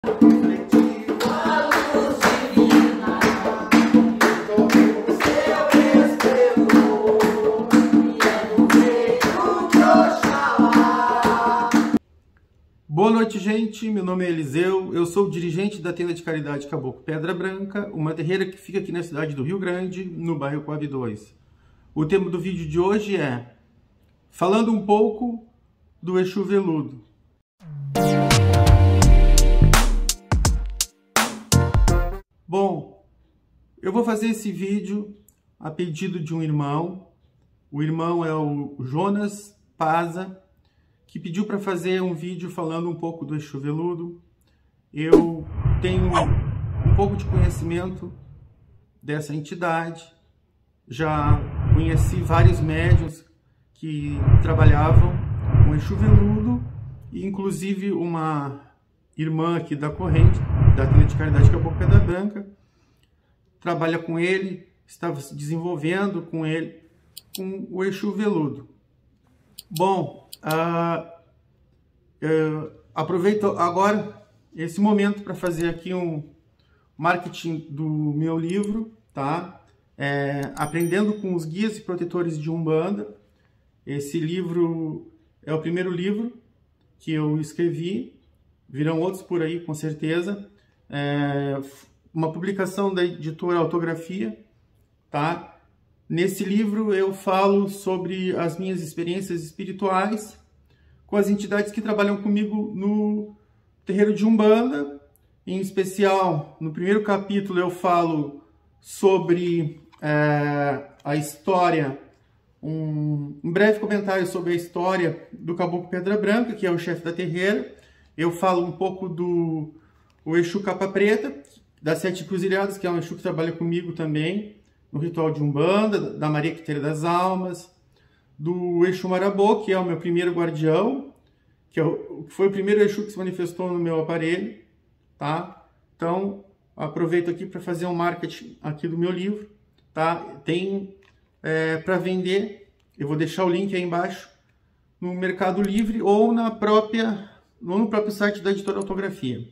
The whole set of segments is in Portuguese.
Boa noite, gente. Meu nome é Eliseu, eu sou o dirigente da tenda de caridade Caboclo Pedra Branca, uma terreira que fica aqui na cidade do Rio Grande, no bairro Coab 2. O tema do vídeo de hoje é falando um pouco do Exu Veludo. Bom, eu vou fazer esse vídeo a pedido de um irmão. O irmão é o Jonas Paza, que pediu para fazer um vídeo falando um pouco do Exu Veludo. Eu tenho um pouco de conhecimento dessa entidade, já conheci vários médiuns que trabalhavam com Exu Veludo, e inclusive uma irmã aqui da corrente, da tenda de caridade Caboclo Pedra Branca, trabalha com ele, estava se desenvolvendo com ele, com o Exu Veludo. Bom, aproveito agora esse momento para fazer aqui um marketing do meu livro, tá? Aprendendo com os guias e protetores de Umbanda. Esse livro é o primeiro livro que eu escrevi, virão outros por aí com certeza. Uma publicação da editora Autografia, tá? Nesse livro eu falo sobre as minhas experiências espirituais com as entidades que trabalham comigo no terreiro de Umbanda. Em especial, no primeiro capítulo eu falo sobre a história, um breve comentário sobre a história do Caboclo Pedra Branca, que é o chefe da terreira. Eu falo um pouco do Exu Capa Preta, das Sete Encruzilhadas, que é um Exu que trabalha comigo também no ritual de Umbanda, da Maria Quiteira das Almas, do Exu Marabô, que é o meu primeiro guardião, que foi o primeiro Exu que se manifestou no meu aparelho, tá? Então, aproveito aqui para fazer um marketing aqui do meu livro, tá? Tem para vender, eu vou deixar o link aí embaixo, no Mercado Livre ou no próprio site da editora Autografia.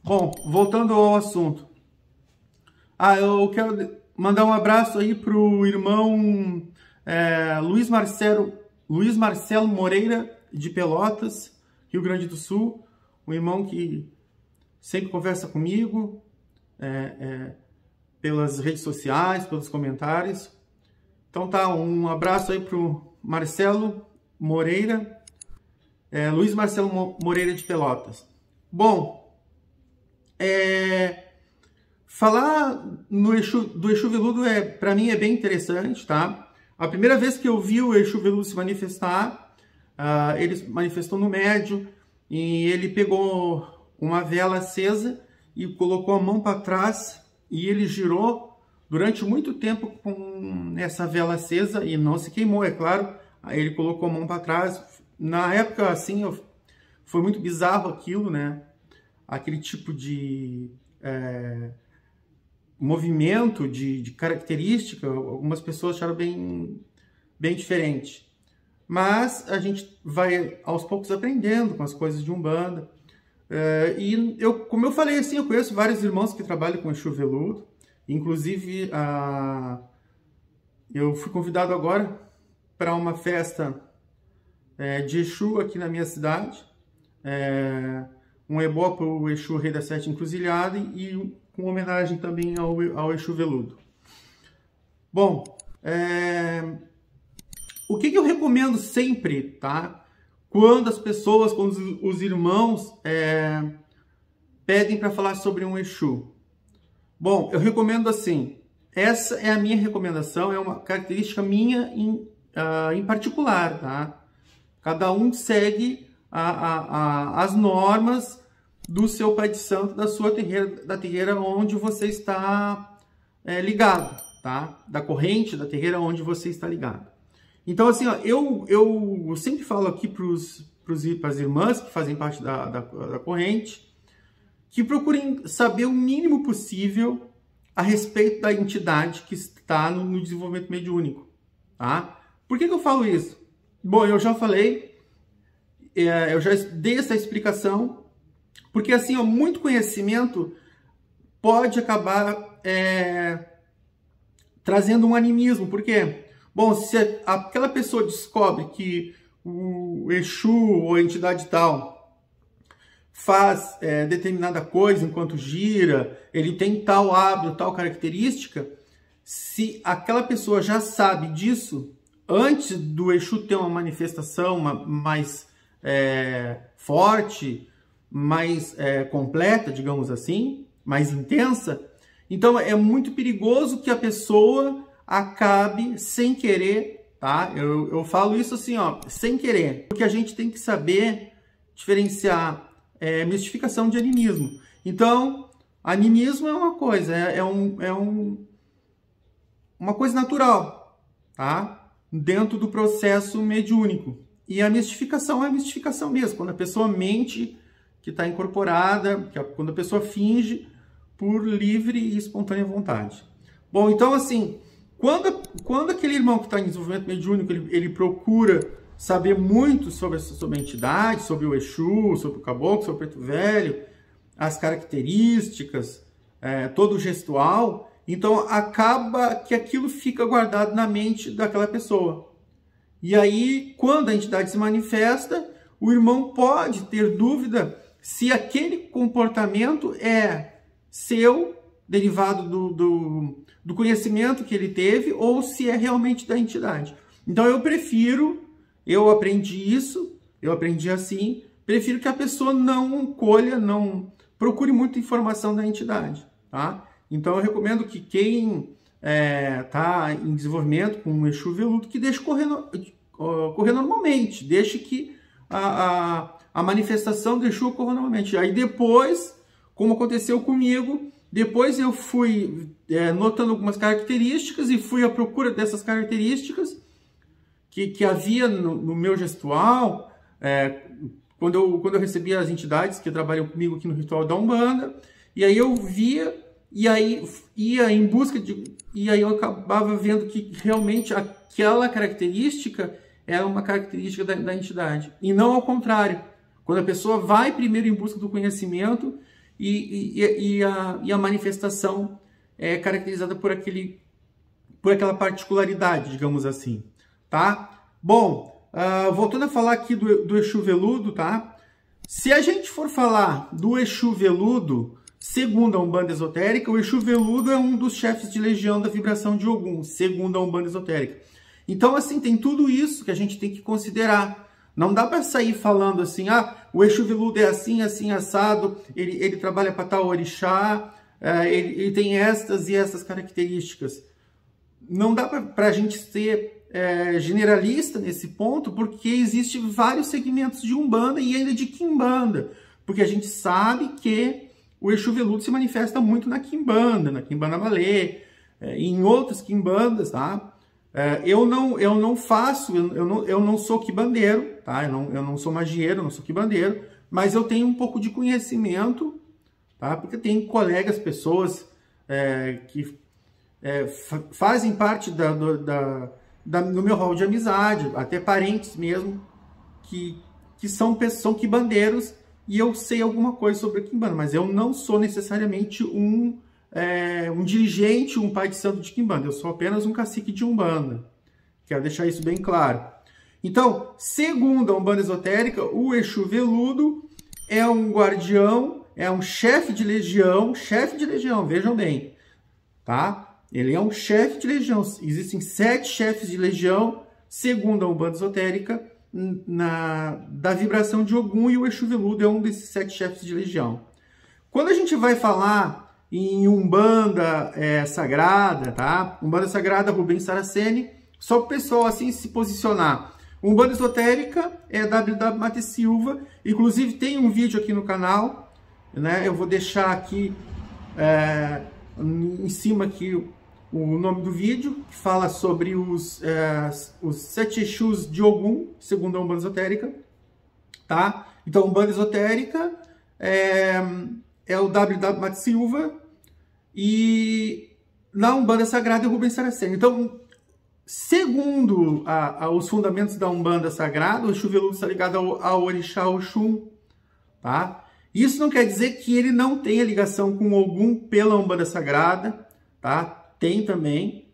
Bom, voltando ao assunto. Eu quero mandar um abraço aí para o irmão Luiz Marcelo Moreira, de Pelotas, Rio Grande do Sul. Um irmão que sempre conversa comigo pelas redes sociais, pelos comentários. Então tá, um abraço aí para o Marcelo Moreira, Luiz Marcelo Moreira de Pelotas. Bom, falar do Exu Veludo para mim é bem interessante, tá? A primeira vez que eu vi o Exu Veludo se manifestar, ele se manifestou no médium e ele pegou uma vela acesa e colocou a mão para trás e ele girou durante muito tempo com essa vela acesa e não se queimou, é claro. Aí ele colocou a mão para trás. Na época, assim, foi muito bizarro aquilo, né? Aquele tipo de movimento, de característica, algumas pessoas acharam bem diferente. Mas a gente vai aos poucos aprendendo com as coisas de Umbanda. E como eu falei assim, eu conheço vários irmãos que trabalham com Exu Veludo. Inclusive, eu fui convidado agora para uma festa de Exu aqui na minha cidade. Um ebó para o Exu Rei das Sete Encruzilhadas e com homenagem também ao Exu Veludo. Bom, o que eu recomendo sempre, tá? Quando os irmãos pedem para falar sobre um Exu. Bom, eu recomendo assim, essa é a minha recomendação, é uma característica minha em particular, tá? Cada um segue as normas do seu pai de santo, da sua terreira, da terreira onde você está ligado, tá? Da corrente da terreira onde você está ligado. Então, assim, ó, eu sempre falo aqui para as irmãs que fazem parte da corrente, que procurem saber o mínimo possível a respeito da entidade que está no desenvolvimento mediúnico, tá? Por que eu falo isso? Bom, eu já falei, eu já dei essa explicação Porque assim, ó, muito conhecimento pode acabar trazendo um animismo. Por quê? Bom, se aquela pessoa descobre que o Exu ou a entidade tal faz determinada coisa enquanto gira, ele tem tal hábito, tal característica, se aquela pessoa já sabe disso, antes do Exu ter uma manifestação mais forte, mais completa, digamos assim, mais intensa, então é muito perigoso que a pessoa acabe sem querer, tá? Eu falo isso assim, ó, sem querer, porque a gente tem que saber diferenciar mistificação de animismo. Então, animismo é uma coisa, uma coisa natural, tá? Dentro do processo mediúnico. E a mistificação é a mistificação mesmo, quando a pessoa mente que está incorporada, quando a pessoa finge por livre e espontânea vontade. Bom, então assim, quando aquele irmão que está em desenvolvimento mediúnico, ele procura saber muito sobre a entidade, sobre o Exu, sobre o Caboclo, sobre o Preto Velho, as características, todo o gestual, então acaba que aquilo fica guardado na mente daquela pessoa. E aí, quando a entidade se manifesta, o irmão pode ter dúvida se aquele comportamento é seu, derivado do conhecimento que ele teve, ou se é realmente da entidade. Então eu aprendi isso, eu aprendi assim, prefiro que a pessoa não colha, não procure muita informação da entidade, tá? Então eu recomendo que quem está em desenvolvimento com um Exu veludo, que deixe correr normalmente, deixe que a manifestação do Exu ocorra normalmente. Aí depois, como aconteceu comigo, depois eu fui notando algumas características e fui à procura dessas características que havia no meu gestual, quando eu recebia as entidades que trabalham comigo aqui no ritual da Umbanda, e aí eu via, e aí ia em busca e aí eu acabava vendo que realmente aquela característica era uma característica da entidade, e não ao contrário. Quando a pessoa vai primeiro em busca do conhecimento e a manifestação é caracterizada por aquela particularidade, digamos assim, tá? Bom, voltando a falar aqui do Exu veludo, tá? Se a gente for falar do Exu veludo, segundo a Umbanda Esotérica, o Exu veludo é um dos chefes de legião da vibração de Ogum, segundo a Umbanda Esotérica. Então, assim, tem tudo isso que a gente tem que considerar. Não dá para sair falando assim, o Exu veludo é assim, assim, assado, ele trabalha para tal orixá, ele tem estas e essas características. Não dá para a gente ser generalista nesse ponto, porque existem vários segmentos de Umbanda e ainda de Quimbanda, porque a gente sabe que o Exu veludo se manifesta muito na Quimbanda Malê, em outras Quimbandas, tá? Eu não sou quimbandeiro, tá? Eu não sou magieiro, não sou quimbandeiro, mas eu tenho um pouco de conhecimento, tá? Porque tem colegas, pessoas que fazem parte do meu rol de amizade, até parentes mesmo, que são quimbandeiros, e eu sei alguma coisa sobre a Quimbanda, mas eu não sou necessariamente um dirigente, um pai de santo de Quimbanda. Eu sou apenas um cacique de Umbanda. Quero deixar isso bem claro. Então, segundo a Umbanda Esotérica, o Exu veludo é um guardião, é um chefe de legião, vejam bem, tá? Ele é um chefe de legião. Existem 7 chefes de legião, segundo a Umbanda Esotérica, da vibração de Ogum, e o Exu veludo é um desses 7 chefes de legião. Quando a gente vai falar em Umbanda Sagrada, tá? Umbanda Sagrada, Rubens Saraceni, só para o pessoal assim se posicionar. Umbanda Esotérica é www Mate Silva, inclusive tem um vídeo aqui no canal, né? Eu vou deixar aqui em cima aqui o nome do vídeo, que fala sobre os 7 Exus de Ogum, segundo a Umbanda Esotérica, tá? Então, Umbanda Esotérica é o www Mate Silva, e na Umbanda Sagrada é o Rubens Saraceni. Então, segundo os fundamentos da Umbanda Sagrada, o Exu veludo está ligado ao orixá Oxum, tá? Isso não quer dizer que ele não tenha ligação com algum pela Umbanda Sagrada, tá? Tem também.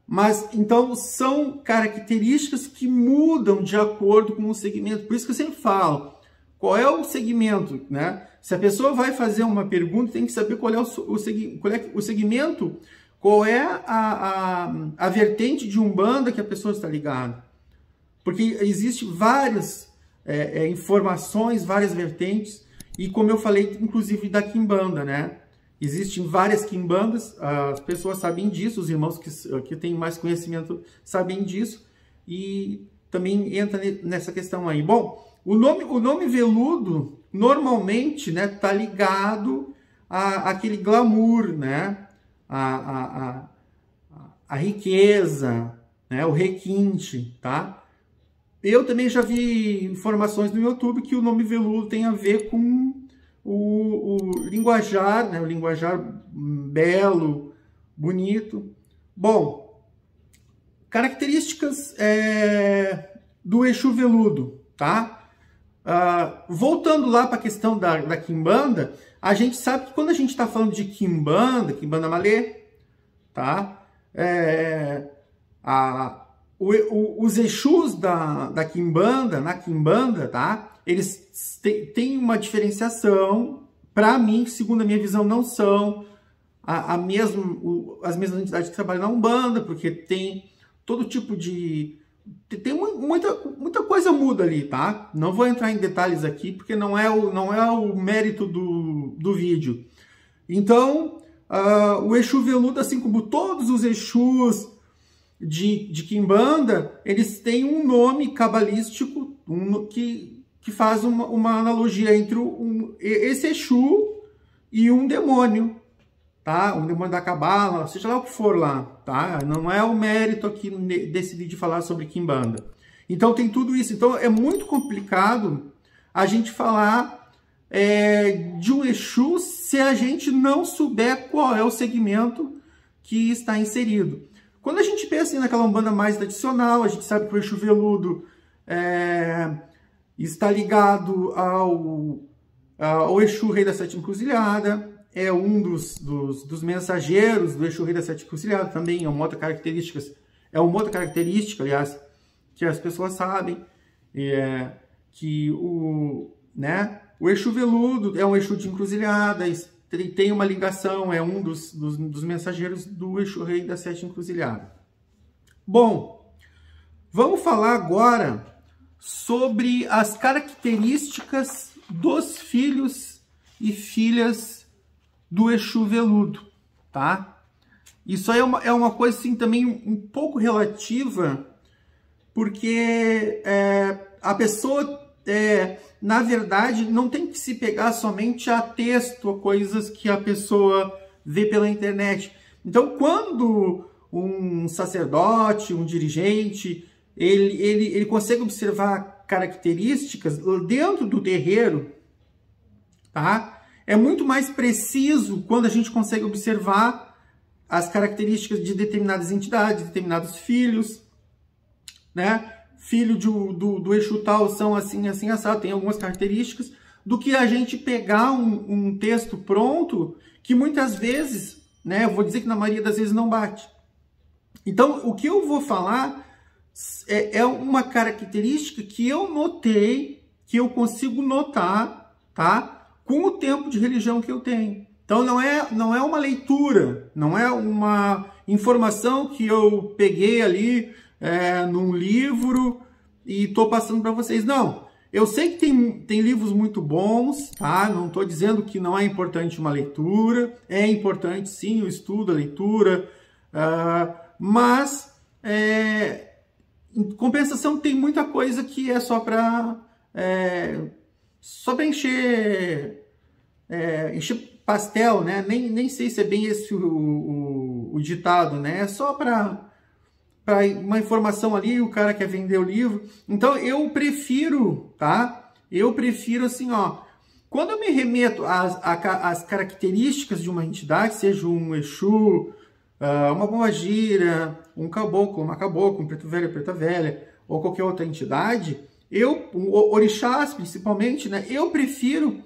Mas, então, são características que mudam de acordo com o segmento. Por isso que eu sempre falo, qual é o segmento, né? Se a pessoa vai fazer uma pergunta, tem que saber qual é o segmento, qual é a vertente de Umbanda que a pessoa está ligada. Porque existem várias informações, várias vertentes, e como eu falei, inclusive da Quimbanda, né? Existem várias Quimbandas, as pessoas sabem disso, os irmãos que têm mais conhecimento sabem disso, e também entra nessa questão aí. Bom, o nome veludo, normalmente, né, tá ligado àquele glamour, né? A riqueza, né? O requinte, tá? Eu também já vi informações no YouTube que o nome veludo tem a ver com o linguajar, né? O linguajar belo, bonito. Bom, características do Exu veludo, tá? Voltando lá para a questão da Quimbanda, a gente sabe que quando a gente está falando de Quimbanda Malê, tá? Os Exus da Quimbanda, na Quimbanda, tá? Eles têm uma diferenciação. Para mim, segundo a minha visão, não são as mesmas entidades que trabalham na Umbanda, porque tem todo tipo de... Tem muita coisa muda ali, tá? Não vou entrar em detalhes aqui, porque não é o mérito do vídeo. Então, o Exu veludo, assim como todos os Exus de Quimbanda, eles têm um nome cabalístico que faz uma analogia entre esse Exu e um demônio, tá? Um demônio da Cabala, seja lá o que for lá, tá? Não é o mérito aqui desse vídeo falar sobre Quimbanda. Então tem tudo isso. Então é muito complicado a gente falar de um Exu se a gente não souber qual é o segmento que está inserido. Quando a gente pensa naquela Umbanda mais tradicional, a gente sabe que o Exu veludo está ligado ao Exu Rei da Sete Encruzilhada, é um dos mensageiros do Exu Rei da Sete Encruzilhada, também é uma outra característica, aliás, que as pessoas sabem, que o Exu veludo é um Exu de encruzilhada, tem uma ligação, é um dos mensageiros do Exu Rei da Sete Encruzilhada. Bom, vamos falar agora sobre as características dos filhos e filhas do Exu veludo, tá? Isso aí é uma coisa assim também um pouco relativa, porque a pessoa, na verdade, não tem que se pegar somente a texto, a coisas que a pessoa vê pela internet. Então, quando um sacerdote, um dirigente, ele consegue observar características dentro do terreiro, tá? É muito mais preciso quando a gente consegue observar as características de determinadas entidades, determinados filhos, né? Filho do Exu tal são assim, assim, assado, tem algumas características, do que a gente pegar um texto pronto, que muitas vezes, né? Eu vou dizer que na maioria das vezes não bate. Então, o que eu vou falar é uma característica que eu notei, que eu consigo notar, tá? Com o tempo de religião que eu tenho. Então, não é uma leitura, não é uma informação que eu peguei ali num livro e estou passando para vocês. Não, eu sei que tem livros muito bons, tá? Não estou dizendo que não é importante uma leitura, é importante sim o estudo, a leitura, mas em compensação tem muita coisa que é só para encher pastel, né? Nem sei se é bem esse o ditado, né? É só para uma informação ali, o cara quer vender o livro. Então eu prefiro, tá? Eu prefiro assim, ó. Quando eu me remeto às características de uma entidade, seja um Exu, uma pombagira, um caboclo, uma cabocla, um preto velho, preta velha, ou qualquer outra entidade, orixás principalmente, né? Eu prefiro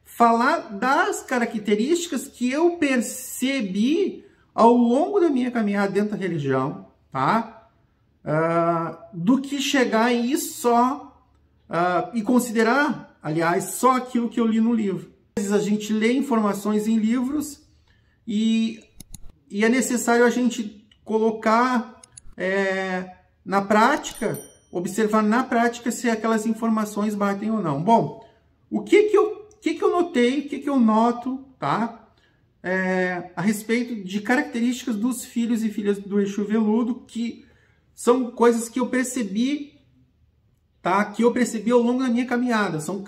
falar das características que eu percebi ao longo da minha caminhada dentro da religião, tá? Do que chegar e só e considerar, aliás, só aquilo que eu li no livro. Às vezes a gente lê informações em livros e é necessário a gente colocar na prática, observar na prática se aquelas informações batem ou não. Bom, o que eu notei, o que eu noto, tá? A respeito de características dos filhos e filhas do Exu Veludo, que são coisas que eu percebi, tá? Que eu percebi ao longo da minha caminhada. São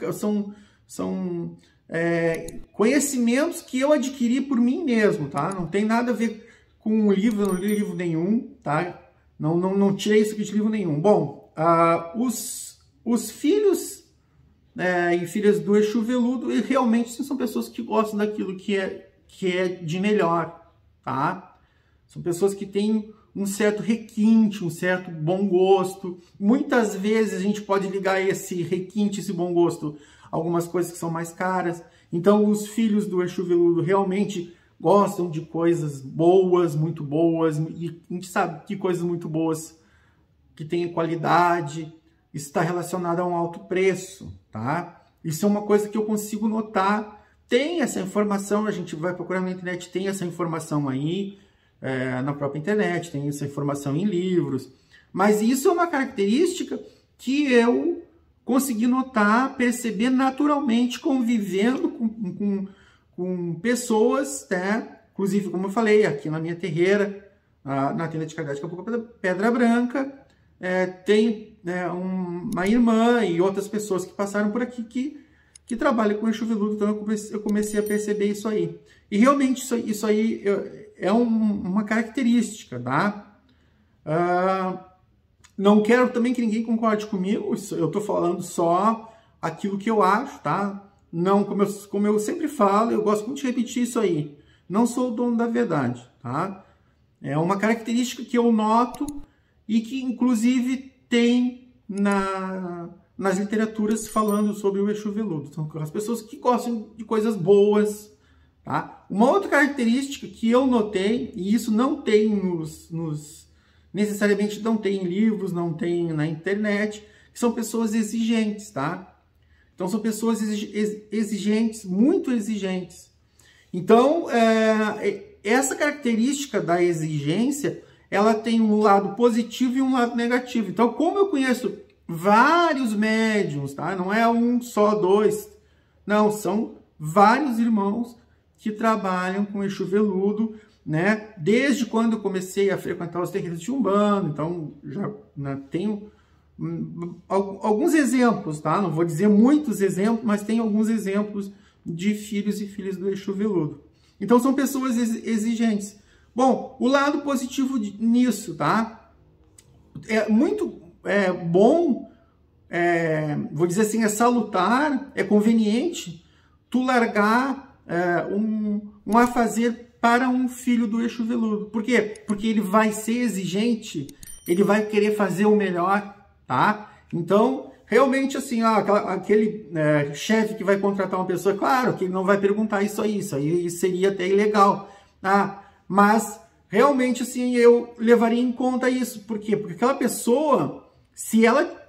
conhecimentos que eu adquiri por mim mesmo, tá? Não tem nada a ver com o livro, eu não li livro nenhum, tá? Não tirei isso aqui de livro nenhum. Bom, os filhos e filhas do Exu Veludo realmente são pessoas que gostam daquilo que é de melhor, tá? São pessoas que têm um certo requinte, um certo bom gosto. Muitas vezes a gente pode ligar esse requinte, esse bom gosto, a algumas coisas que são mais caras. Então os filhos do Exu Veludo realmente gostam de coisas boas, muito boas, e a gente sabe que coisas muito boas, que têm qualidade, está relacionado a um alto preço, tá? Isso é uma coisa que eu consigo notar. Tem essa informação, a gente vai procurar na internet, tem essa informação aí, na própria internet, tem essa informação em livros, mas isso é uma característica que eu consegui notar, perceber naturalmente, convivendo com pessoas, né? Inclusive, como eu falei, aqui na minha terreira, na tenda de Kardec Pedra Branca, tem uma irmã e outras pessoas que passaram por aqui que trabalham com Exu Veludo, então eu comecei a perceber isso aí. E realmente isso aí é uma característica, tá? Não quero também que ninguém concorde comigo, eu estou falando só aquilo que eu acho, tá? Não, como eu sempre falo, eu gosto muito de repetir isso aí. Não sou o dono da verdade, tá? É uma característica que eu noto e que, inclusive, tem nas literaturas falando sobre o Exu Veludo. São as pessoas que gostam de coisas boas, tá? Uma outra característica que eu notei, e isso não tem necessariamente não tem em livros, não tem na internet, que são pessoas exigentes, tá? Então, são pessoas exigentes, muito exigentes. Então, essa característica da exigência, ela tem um lado positivo e um lado negativo. Então, como eu conheço vários médiuns, tá? Não é um só, dois. Não, são vários irmãos que trabalham com Exu Veludo, né? Desde quando eu comecei a frequentar os terreiros de Umbanda. Então, já tenho alguns exemplos, tá? Não vou dizer muitos exemplos, mas tem alguns exemplos de filhos e filhas do Exu Veludo. Então, são pessoas exigentes. Bom, o lado positivo nisso, tá? É muito bom, vou dizer assim, é salutar, é conveniente tu largar um afazer para um filho do Exu Veludo. Por quê? Porque ele vai ser exigente, ele vai querer fazer o melhor, tá? Então, realmente, assim, aquele chefe que vai contratar uma pessoa, claro que ele não vai perguntar isso aí seria até ilegal, tá? Mas, realmente, assim, eu levaria em conta isso. Por quê? Porque aquela pessoa, se ela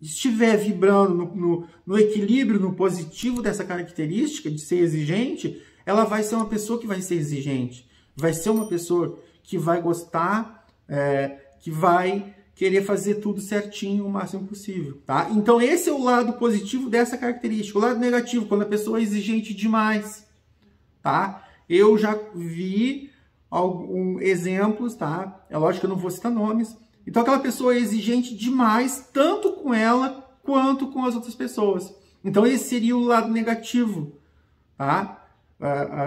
estiver vibrando no equilíbrio, no positivo dessa característica de ser exigente, ela vai ser uma pessoa que vai ser exigente. Vai ser uma pessoa que vai gostar, que vai querer fazer tudo certinho o máximo possível, tá? Então, esse é o lado positivo dessa característica. O lado negativo, quando a pessoa é exigente demais, tá? Eu já vi alguns exemplos, tá? É lógico que eu não vou citar nomes. Então, aquela pessoa é exigente demais, tanto com ela quanto com as outras pessoas. Então, esse seria o lado negativo, tá?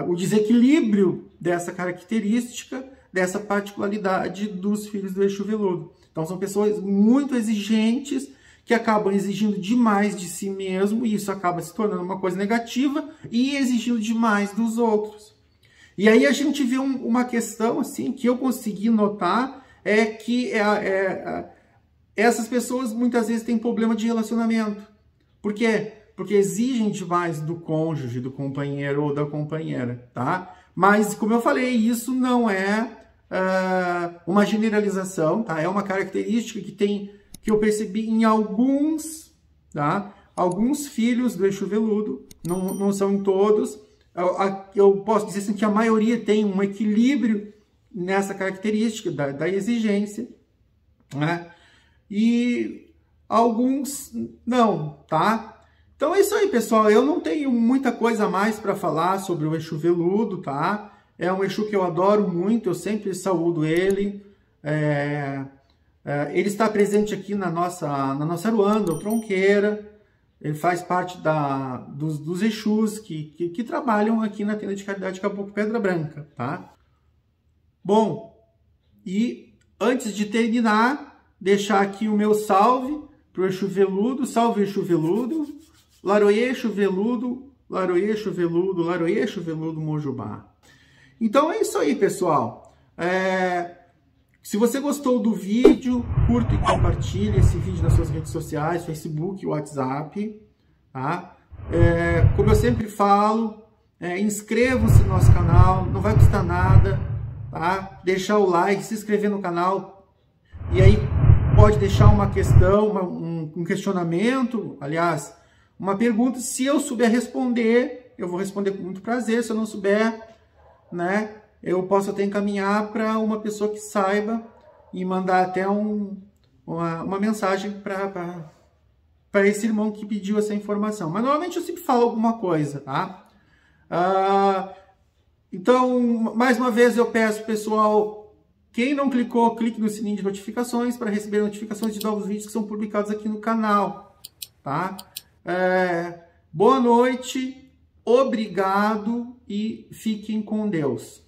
O desequilíbrio dessa característica, dessa particularidade dos filhos do Exu Veludo. Então, são pessoas muito exigentes, que acabam exigindo demais de si mesmo, e isso acaba se tornando uma coisa negativa, e exigindo demais dos outros. E aí a gente vê uma questão assim que eu consegui notar, que essas pessoas muitas vezes têm problema de relacionamento. Por quê? Porque exigem demais do cônjuge, do companheiro ou da companheira, tá? Mas, como eu falei, isso não é uma generalização, tá? É uma característica que eu percebi em alguns, tá? Alguns filhos do Exu Veludo, não são em todos. Eu posso dizer assim, que a maioria tem um equilíbrio nessa característica da exigência, né? E alguns não, tá? Então é isso aí, pessoal. Eu não tenho muita coisa a mais para falar sobre o Exu Veludo, tá? É um Exu que eu adoro muito, eu sempre saúdo ele. Ele está presente aqui na nossa Ruanda, o Tronqueira. Ele faz parte dos Exus que trabalham aqui na tenda de caridade Caboclo Pedra Branca, tá? Bom, e antes de terminar, deixar aqui o meu salve para o Exu Veludo. Salve Exu Veludo, Laroie Exu Veludo, Laroie Exu Veludo, Laroie Exu Veludo Mojubá. Então é isso aí, pessoal. Se você gostou do vídeo, curta e compartilhe esse vídeo nas suas redes sociais, Facebook, WhatsApp, tá? Como eu sempre falo, inscrevam-se no nosso canal, não vai custar nada, tá? Deixar o like, se inscrever no canal, e aí pode deixar uma questão, um questionamento, aliás, uma pergunta. Se eu souber responder, eu vou responder com muito prazer. Se eu não souber, né, eu posso até encaminhar para uma pessoa que saiba e mandar até uma mensagem para esse irmão que pediu essa informação. Mas normalmente eu sempre falo alguma coisa, tá? Então, mais uma vez eu peço, pessoal, quem não clicou, clique no sininho de notificações para receber notificações de novos vídeos que são publicados aqui no canal, tá? Boa noite, obrigado e fiquem com Deus.